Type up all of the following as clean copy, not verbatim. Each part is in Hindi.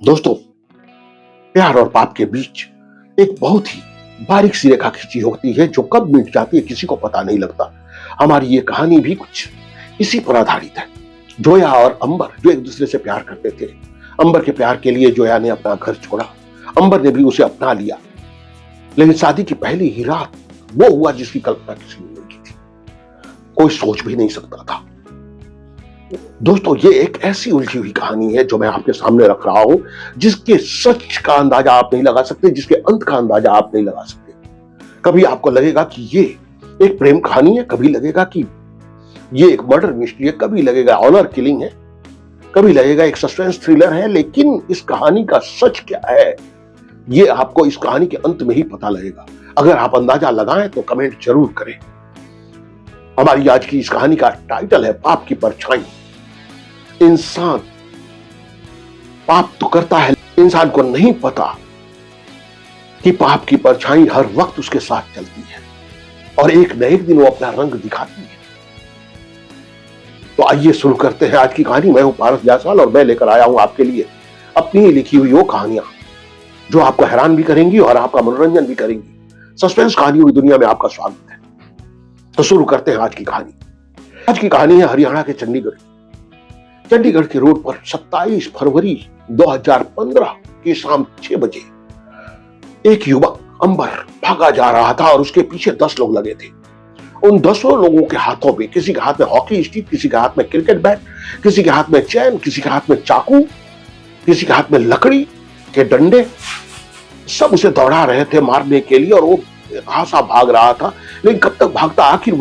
दोस्तों, प्यार और पाप के बीच एक बहुत ही बारीक सी रेखा खींची होती है जो कब मिट जाती है किसी को पता नहीं लगता। हमारी ये कहानी भी कुछ इसी पर आधारित है। जोया और अंबर जो एक दूसरे से प्यार करते थे। अंबर के प्यार के लिए जोया ने अपना घर छोड़ा, अंबर ने भी उसे अपना लिया। लेकिन शादी की पहली ही रात वो हुआ जिसकी कल्पना किसी ने नहीं की थी, कोई सोच भी नहीं सकता था। दोस्तों, ये एक ऐसी उलझी हुई कहानी है जो मैं आपके सामने रख रहा हूं, जिसके सच का अंदाजा आप नहीं लगा सकते, जिसके अंत का अंदाजा आप नहीं लगा सकते। कभी आपको लगेगा कि ये एक प्रेम कहानी है, कभी लगेगा कि ये एक मर्डर मिस्ट्री है, कभी लगेगा ऑनर किलिंग है, कभी लगेगा एक सस्पेंस थ्रिलर है। लेकिन इस कहानी का सच क्या है, ये आपको इस कहानी के अंत में ही पता लगेगा। अगर आप अंदाजा लगाएं तो कमेंट जरूर करें। हमारी आज की इस कहानी का टाइटल है पाप की परछाई। इंसान पाप तो करता है, इंसान को नहीं पता कि पाप की परछाई हर वक्त उसके साथ चलती है और एक न एक दिन वो अपना रंग दिखाती है। तो आइए शुरू करते हैं आज की कहानी। मैं हूं पारस जायसवाल और मैं लेकर आया हूं आपके लिए अपनी लिखी हुई वो कहानियां जो आपको हैरान भी करेंगी और आपका मनोरंजन भी करेंगी। सस्पेंस कहानियों की दुनिया में आपका स्वागत है। तो शुरू करते हैं आज की कहानी। आज की कहानी है हरियाणा के चंडीगढ़ के रोड पर 27 फरवरी 2015 की शाम 6 बजे एक युवक अंबर भागा जा रहा था और उसके पीछे 10 लोग लगे थे। उन 10 लोगों के हाथों में, किसी के हाथ में हॉकी स्टिक, किसी के हाथ में क्रिकेट बैट, किसी के हाथ में चैन, किसी के हाथ में चाकू, किसी के हाथ में लकड़ी के डंडे, सब उसे दौड़ा रहे थे मारने के लिए। और वो हासा भाग रहा था, लेकिन कब तक भागता, आखिर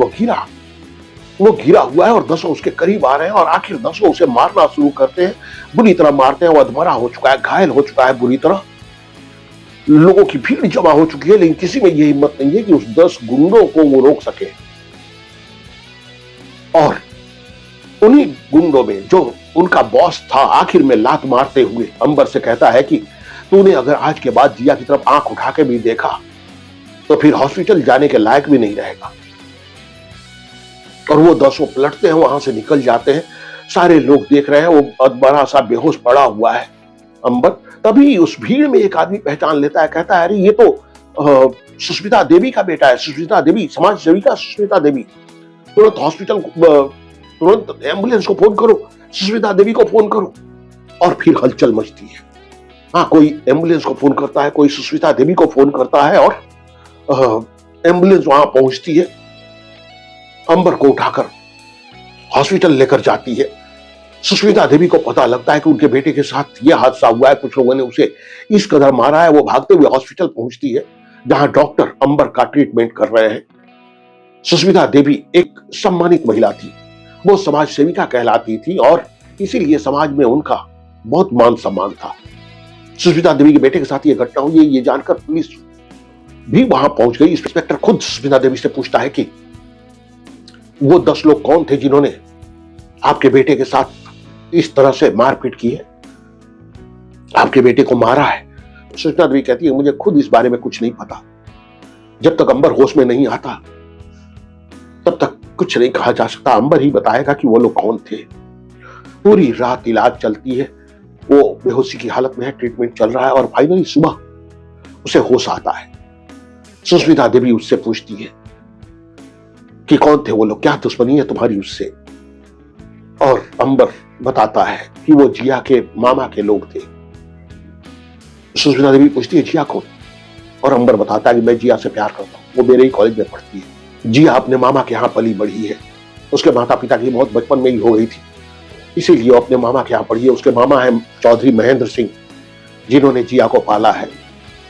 वो घिरा हुआ है और 10 उसके करीब आ रहे हैं और आखिर 10 उसे मारना शुरू करते हैं, बुरी तरह मारते हैं। वो अधमरा हो चुका है, घायल हो चुका है बुरी तरह। लोगों की भीड़ जमा हो चुकी है, लेकिन किसी में ये हिम्मत नहीं है कि उस 10 गुंडों को वो रोक सके। और उन्हीं गुंडों में जो उनका बॉस था, आखिर में लात मारते हुए अंबर से कहता है कि तूने अगर आज के बाद जिया की तरफ आंख उठा के भी देखा तो फिर हॉस्पिटल जाने के लायक भी नहीं रहेगा। और वो 10 पलटते हैं, वहां से निकल जाते हैं। सारे लोग देख रहे हैं, वो बड़ा सा बेहोश पड़ा हुआ है अंबर। तभी उस भीड़ में एक आदमी पहचान लेता है, कहता है अरे ये तो सुष्मिता देवी का बेटा है, सुष्मिता देवी, समाज सेविका सुष्मिता देवी। तुरंत हॉस्पिटल, तुरंत एम्बुलेंस को फोन करो, सुष्मिता देवी को फोन करो। और फिर हलचल मचती है। हाँ, कोई एम्बुलेंस को फोन करता है, कोई सुष्मिता देवी को फोन करता है और एम्बुलेंस वहां पहुंचती है, अंबर को उठाकर हॉस्पिटल लेकर जाती है। सुष्मिता देवी को पता लगता है कि उनके बेटे के साथ यह हादसा हुआ है, कुछ लोगों ने उसे इस कदर मारा है। वो भागते हुए हॉस्पिटल पहुंचती है जहां डॉक्टर अंबर का ट्रीटमेंट कर रहे हैं। सुष्मिता देवी एक सम्मानित महिला थी, वो समाज सेविका कहलाती थी और इसीलिए समाज में उनका बहुत मान सम्मान था। सुष्मिता देवी के बेटे के साथ ये घटना हुई है, ये जानकर पुलिस भी वहां पहुंच गई। इंस्पेक्टर खुद सुष्मिता देवी से पूछता है कि वो 10 लोग कौन थे जिन्होंने आपके बेटे के साथ इस तरह से मारपीट की है, आपके बेटे को मारा है। सुष्मिता देवी कहती है मुझे खुद इस बारे में कुछ नहीं पता, जब तक अंबर होश में नहीं आता तब तक कुछ नहीं कहा जा सकता। अंबर ही बताएगा कि वो लोग कौन थे। पूरी रात इलाज चलती है, वो बेहोशी की हालत में है, ट्रीटमेंट चल रहा है और फाइनली सुबह उसे होश आता है। सुष्मिता देवी उससे पूछती है कि कौन थे वो लोग, क्या दुश्मनी है तुम्हारी उससे। और अंबर बताता है कि वो जिया के मामा के लोग थे। सुष्मिता देवी पूछती है जिया कौन, और अंबर बताता है कि मैं जिया से प्यार करता हूं, वो मेरे ही कॉलेज में पढ़ती है। जिया अपने मामा के यहाँ पली बढ़ी है, उसके माता पिता की मौत बचपन में ही हो गई थी, इसीलिए वो अपने मामा के यहाँ पढ़ी है। उसके मामा है चौधरी महेंद्र सिंह, जिन्होंने जिया को पाला है।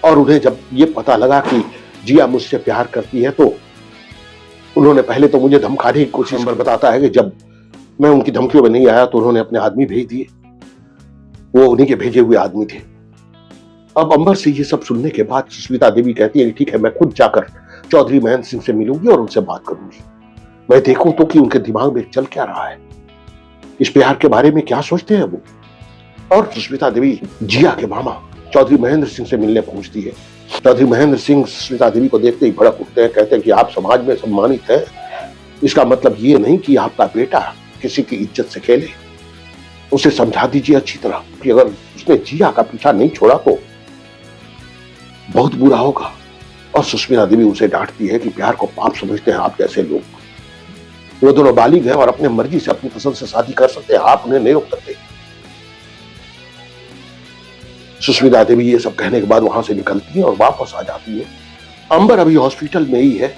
और उन्हें जब ये पता लगा कि जिया मुझसे प्यार करती है तो उन्होंने पहले तो मुझे धमकाने की कोशिश। अंबर बताता है कि जब मैं उनकी धमकियों में नहीं आया तो उन्होंने अपने आदमी भेज दिए, वो उन्हीं के भेजे हुए आदमी थे। अब अंबर से ये सब सुनने के बाद सुष्मिता देवी कहती है ठीक है, मैं खुद जाकर चौधरी महेंद्र सिंह से मिलूंगी और उनसे बात करूंगी, मैं देखूं तो कि उनके दिमाग में चल क्या रहा है, इस प्यार के बारे में क्या सोचते हैं वो। और सुष्मिता देवी जिया के मामा चौधरी महेंद्र सिंह से मिलने पहुंचती है। चौधरी महेंद्र सिंह सुष्मिता देवी को देखते ही भड़क उठते हैं, कहते हैं कि आप समाज में सम्मानित हैं, इसका मतलब ये नहीं कि आपका बेटा किसी की इज्जत से खेले। उसे समझा दीजिए अच्छी तरह कि अगर उसने जिया का पीछा नहीं छोड़ा तो बहुत बुरा होगा। और सुष्मिता देवी उसे डांटती है कि प्यार को पाप समझते हैं आप जैसे लोग। वो दोनों बालिग हैं और अपने मर्जी से अपनी पसंद से शादी कर सकते हैं, आप उन्हें नहीं रोक सकते। सुष्मिता देवी ये सब कहने के बाद वहां से निकलती है और वापस आ जाती है। अंबर अभी हॉस्पिटल में ही है।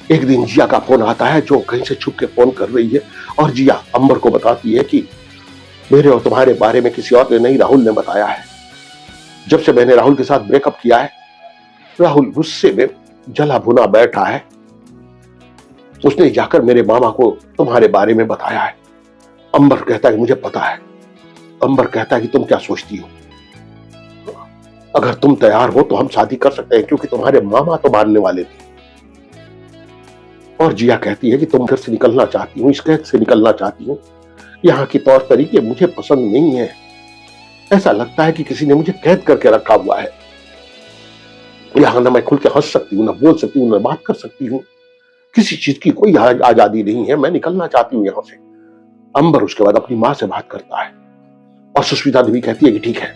एक दिन जिया का फोन आता है, जो कहीं से छुप के फोन कर रही है और जिया अंबर को बताती है कि मेरे और तुम्हारे बारे में किसी और ने नहीं, राहुल ने बताया है। जब से मैंने राहुल के साथ ब्रेकअप किया है, राहुल गुस्से में जला भुना बैठा है। उसने जाकर मेरे मामा को तुम्हारे बारे में बताया है। अंबर कहता है कि मुझे पता है। अंबर कहता है कि तुम क्या सोचती हो, अगर तुम तैयार हो तो हम शादी कर सकते हैं, क्योंकि तुम्हारे मामा तो मानने वाले थे। और जिया कहती है कि तुम घर से निकलना चाहती हूँ, इस कैद से निकलना चाहती हूँ। यहाँ की तौर तरीके मुझे पसंद नहीं है। ऐसा लगता है कि किसी ने मुझे कैद करके रखा हुआ है। यहाँ ना मैं खुल के हंस सकती हूँ, ना बोल सकती हूँ, ना बात कर सकती हूँ। किसी चीज की कोई आजादी नहीं है। मैं निकलना चाहती हूँ यहाँ से। अंबर उसके बाद अपनी माँ से बात करता है और सुष्मिता देवी कहती है कि ठीक है,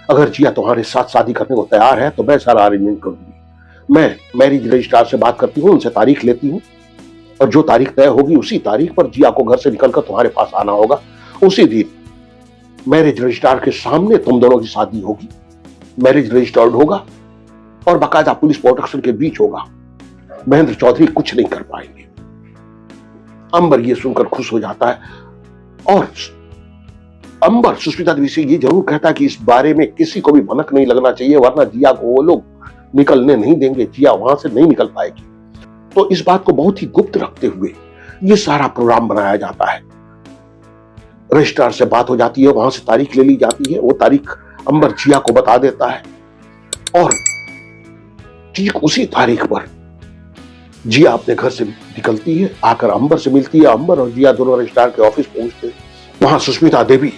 अगर जिया तुम्हारे साथ शादी करने को तैयार है तो मैं सारा अरेंजमेंट करूंगी। मैं मैरिज रजिस्ट्रार से बात करती हूँ, उनसे तारीख लेती हूँ और जो तारीख तय होगी उसी तारीख पर जिया को घर से निकलकर तुम्हारे पास आना होगा। उसी दिन मैरिज रजिस्ट्रार के सामने तुम दोनों की शादी होगी। मैरिज रजिस्टर्ड होगा और बाकायदा पुलिस प्रोटेक्शन के बीच होगा। महेंद्र चौधरी कुछ नहीं कर पाएंगे। अंबर ये सुनकर खुश हो जाता है और अंबर सुष्मिता देवी से ये जरूर कहता है कि इस बारे में किसी को भी भनक नहीं लगना चाहिए, वरना जिया को वो लोग निकलने नहीं देंगे। जिया वहां से नहीं निकल पाएगी। तो इस बात को बहुत ही गुप्त रखते हुए ये सारा प्रोग्राम बनाया जाता है। रजिस्ट्रार से बात हो जाती है, वहां से तारीख ले ली जाती है। वो तारीख अंबर जिया को बता देता है और ठीक उसी तारीख पर जिया अपने घर से निकलती है, आकर अंबर से मिलती है। अंबर और जिया दोनों रजिस्ट्रार के ऑफिस पहुंचते हैं। वहां सुष्मिता देवी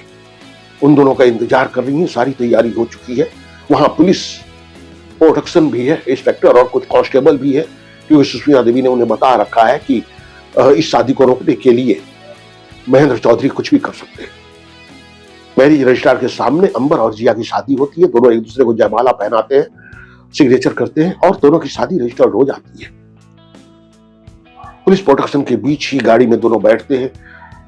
उन दोनों का इंतजार कर रही है। सारी तैयारी हो चुकी है। वहां पुलिस प्रोटेक्शन भी है, इंस्पेक्टर और कुछ कांस्टेबल भी है, क्योंकि सुष्मिता देवी ने उन्हें बता रखा है कि इस शादी को रोकने के लिए महेंद्र चौधरी कुछ भी कर सकते हैं। मैरिज रजिस्ट्रार के सामने अंबर और जिया की शादी होती है। दोनों एक दूसरे को जयमाला पहनाते हैं, सिग्नेचर करते हैं और दोनों की शादी रजिस्टर्ड हो जाती है। पुलिस प्रोटेक्शन के बीच ही गाड़ी में दोनों बैठते हैं।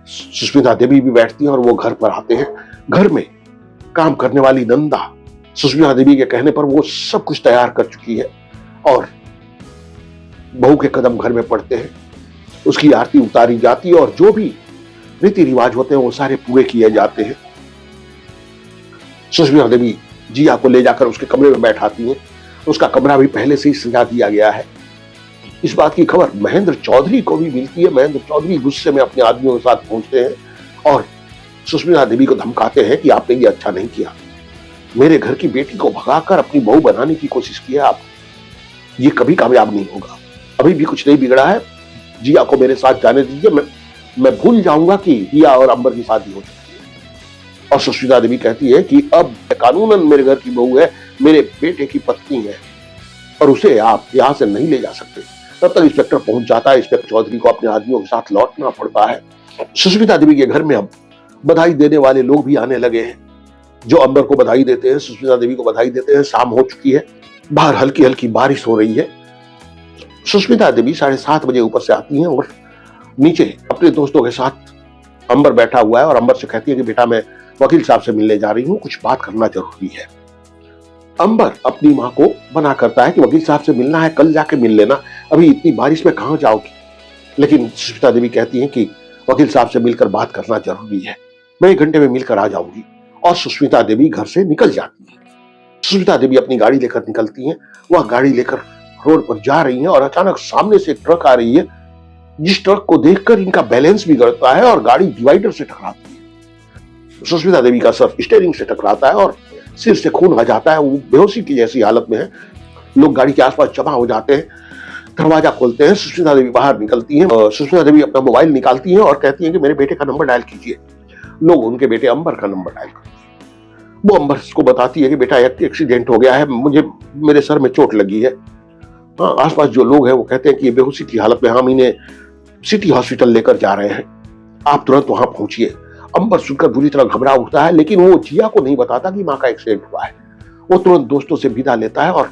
सुष्मिता देवी भी बैठती हैं और वो घर पर आते हैं। घर में काम करने वाली नंदा सुष्मिता देवी के कहने पर वो सब कुछ तैयार कर चुकी है और बहू के कदम घर में पड़ते हैं। उसकी आरती उतारी जाती है और जो भी रीति रिवाज होते हैं वो सारे पूरे किए जाते हैं। सुष्मिता देवी जिया को ले जाकर उसके कमरे में बैठाती हैं। उसका कमरा भी पहले से ही सजा दिया गया है। इस बात की खबर महेंद्र चौधरी को भी मिलती है। महेंद्र चौधरी गुस्से में अपने आदमियों के साथ पहुंचते हैं और सुष्मिता देवी को धमकाते हैं कि आपने ये अच्छा नहीं किया, मेरे घर की बेटी को भगाकर अपनी बहू बनाने की कोशिश की है आप, ये कभी कामयाब नहीं होगा। अभी भी कुछ नहीं बिगड़ा है, जिया को मेरे साथ जाने दीजिए, मैं भूल जाऊंगा कि जिया और अंबर की शादी हो चुकी है। और सुष्मिता देवी कहती है कि अब कानूनन मेरे घर की बहू है, मेरे बेटे की पत्नी है और उसे आप यहां से नहीं ले जा सकते। तब तक इंस्पेक्टर पहुंच जाता है। इंस्पेक्टर चौधरी को अपने आदमियों के साथ लौटना पड़ता है। सुष्मिता देवी के घर में अब बधाई देने वाले लोग भी आने लगे हैं, जो अंबर को बधाई देते हैं, सुष्मिता देवी को बधाई देते हैं। शाम हो चुकी है, बाहर हल्की हल्की बारिश हो रही है। सुष्मिता देवी 7:30 बजे ऊपर से आती हैं और नीचे अपने दोस्तों के साथ अंबर बैठा हुआ है और अंबर से कहती है कि बेटा मैं वकील साहब से मिलने जा रही हूँ, कुछ बात करना जरूरी है। अंबर अपनी माँ को मना करता है कि वकील साहब से मिलना है, कल जाके मिल लेना, अभी इतनी बारिश में कहाँ जाओगी। लेकिन सुष्मिता देवी कहती हैं कि वकील साहब से मिलकर बात करना जरूरी है, मैं 1 घंटे में मिलकर आ जाऊंगी। और सुष्मिता देवी घर से निकल जाती है। सुष्मिता देवी अपनी गाड़ी लेकर निकलती हैं। वह गाड़ी लेकर रोड पर जा रही हैं और अचानक सामने से एक ट्रक आ रही है, जिस ट्रक को देखकर इनका बैलेंस बिगड़ता है और गाड़ी डिवाइडर से टकराती है। सुष्मिता देवी का सर स्टीयरिंग से टकराता है और सिर से खून आ जाता है। वो बेहोशी की जैसी हालत में है। लोग गाड़ी के आसपास जमा हो जाते हैं, दरवाजा खोलते हैं। सुष्मिता देवी बाहर निकलती हैं। सुष्मिता देवी अपना मोबाइल निकालती हैं और कहती हैं कि मेरे बेटे का नंबर डायल कीजिए। लोग उनके बेटे अंबर का नंबर डायल करते हैं। वो अंबर को बताती है कि बेटा एक एक्सीडेंट हो गया है, मेरे सर में चोट लगी है। हाँ, आसपास जो लोग हैं वो कहते हैं कि ये बेहोशी की हालत में हम इन्हें सिटी हॉस्पिटल लेकर जा रहे हैं, आप तुरंत वहां पहुंचिए। अंबर सुनकर बुरी तरह घबरा उठता है, लेकिन वो जिया को नहीं बताता कि माँ का एक्सीडेंट हुआ है। वो तुरंत दोस्तों से विदा लेता है और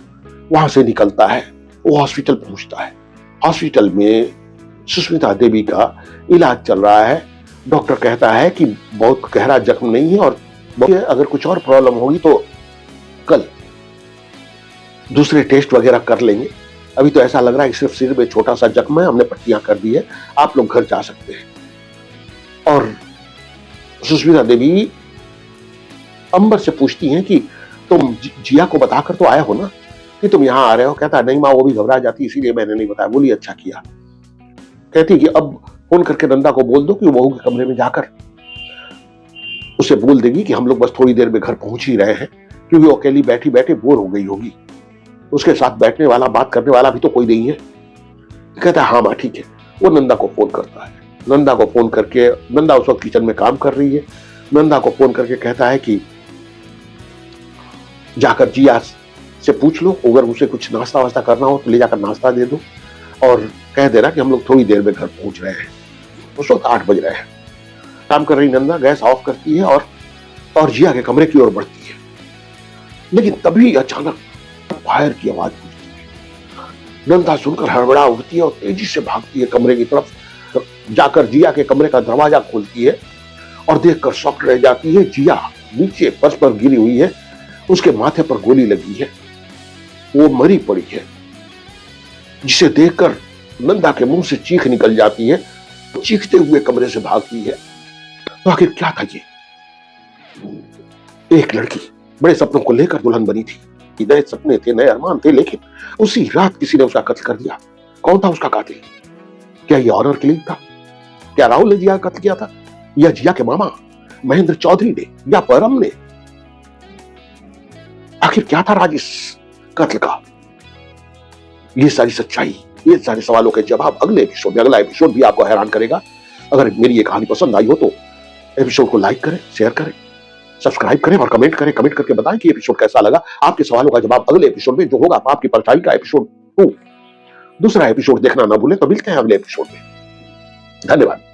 वहां से निकलता है। वो हॉस्पिटल पहुंचता है। हॉस्पिटल में सुष्मिता देवी का इलाज चल रहा है। डॉक्टर कहता है कि बहुत गहरा जख्म नहीं है और अगर कुछ और प्रॉब्लम होगी तो कल दूसरे टेस्ट वगैरह कर लेंगे। अभी तो ऐसा लग रहा है कि सिर्फ सिर में छोटा सा जख्म है, हमने पट्टियां कर दी है, आप लोग घर जा सकते हैं। और सुष्मिता देवी अंबर से पूछती हैं कि तुम जिया को बताकर तो आए हो ना कि तुम यहां आ रहे हो। कहता है नहीं माँ, वो भी घबरा जाती इसीलिए मैंने नहीं बताया। बोली अच्छा किया। कहती कि अब फोन करके नंदा को बोल दो कि वो बहू के कमरे में जाकर उसे बोल देगी कि हम लोग बस थोड़ी देर में घर पहुंच ही रहे हैं, क्योंकि वो अकेली बैठी बैठे बोर हो गई होगी। उसके साथ बैठने वाला, बात करने वाला भी तो कोई नहीं है। कहता है हाँ माँ ठीक है। वो नंदा को फोन करता है। नंदा को फोन करके, नंदा उस वक्त किचन में काम कर रही है, नंदा को फोन करके कहता है कि जाकर जिया से पूछ लो, अगर उसे कुछ नाश्ता वास्ता करना हो तो ले जाकर नाश्ता दे दो और कह देना कि हम लोग थोड़ी देर में घर पहुंच रहे हैं। उस वक्त 8 बज रहे हैं। काम कर रही नंदा गैस ऑफ करती है और जिया के कमरे की ओर बढ़ती है। लेकिन तभी अचानक फायर की आवाज गूंजती है। नंदा सुनकर हड़बड़ा उठती है और तेजी से भागती है कमरे की तरफ। जाकर जिया के कमरे का दरवाजा खोलती है और देखकर शॉक रह जाती है। जिया नीचे फर्श पर गिरी हुई है, उसके माथे पर गोली लगी है, वो मरी पड़ी है। जिसे देखकर नंदा के मुंह से चीख निकल जाती है। चीखते हुए कमरे से भागती है। तो आखिर क्या था ये? एक लड़की बड़े सपनों को लेकर दुल्हन बनी थी। नए सपने थे, नए अरमान थे, लेकिन उसी रात किसी ने उसका कत्ल कर दिया। कौन था उसका कातिल? क्या ये ऑनर किलिंग था? क्या राहुल ने जिया का कत्ल किया था, या जिया के मामा महेंद्र चौधरी ने, या परम ने? आखिर क्या था राज इस कत्ल का? ये सारी सच्चाई, ये सारे सवालों के जवाब अगले एपिसोड में। अगला एपिसोड भी आपको हैरान करेगा। अगर मेरी ये कहानी पसंद आई हो तो एपिसोड को लाइक करें, शेयर करें, सब्सक्राइब करें और कमेंट करें। कमेंट करके बताएं कि एपिसोड कैसा लगा। आपके सवालों का जवाब अगले एपिसोड में जो होगा आपकी परछाई का एपिसोड 2। दूसरा एपिसोड देखना ना भूलें। तो मिलते हैं अगले एपिसोड में। धन्यवाद।